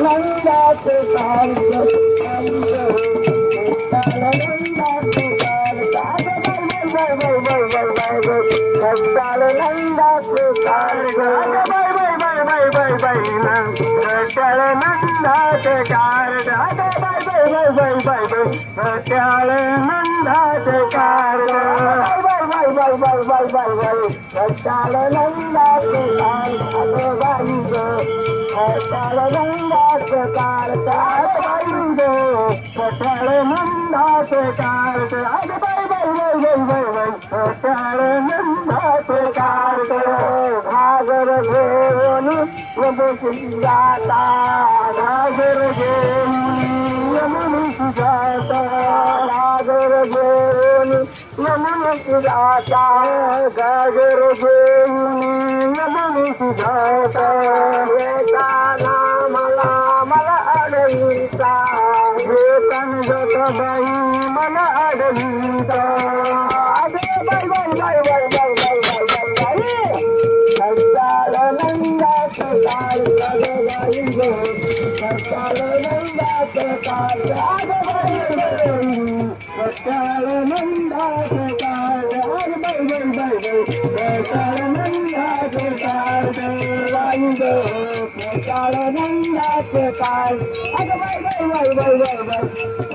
नंदाचे कार्य नंदाचे कार्य कट्टाळ नंदाचे कार्य कट्टाळ नंदाचे कार्य कट्टाळ नंदाचे कार्य कट्टाळ नंदाचे कट्टाळ नंदाचे कार्य कट्टाळ नंदाचे कार्य कट्टाळ नंदाचे कार्य घागर घेऊन यमुनी जाता घागर घेऊन यमुनी जाता घागर घेऊन यमुनी जाता घागर घेऊन यमुनी जाता येताना मला मला अडविता येताना जत बाई मला अडविता कट्टाळ नंदाचे कार्य कट्टाळ नंदाचे कार्य कट्टाळ नंदाचे कार्य कट्टाळ नंदाचे कार्य कट्टाळ नंदाचे कार्य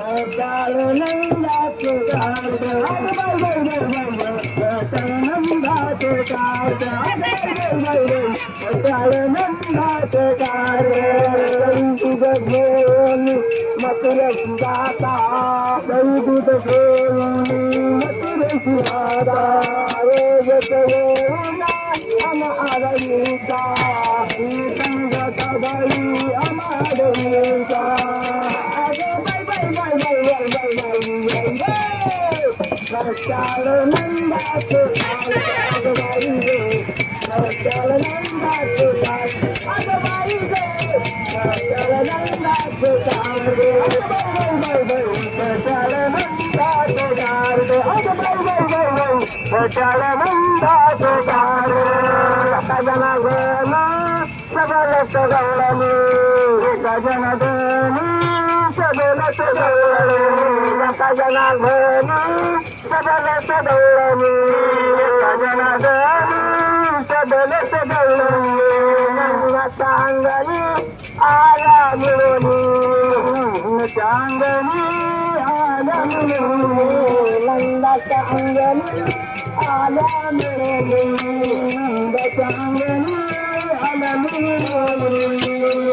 कट्टाळ नंदाचे कार्य कट्टाळ नंदाचे कार्य दूध घेऊन मथुरेशी जाता दूध घेऊन मथुरेशी जाता रोज अमारवीचा संगत बाई अमारवीचा कट्टाळ नंदाचे कट्टाळ नंदाचे कट्टाळ नंदाचे कट्टाळ नंदाचे जनार्दन सबल सगळणी जनार्दन सबल सगळणी जनार्दन सबल सगळणी जनार्दन सबल सगळणी चांगली आला मिळून चांगली आला मिळून नंदाच्या अंगणी आला मिळून नंदाच्या अंगणी आला मिळून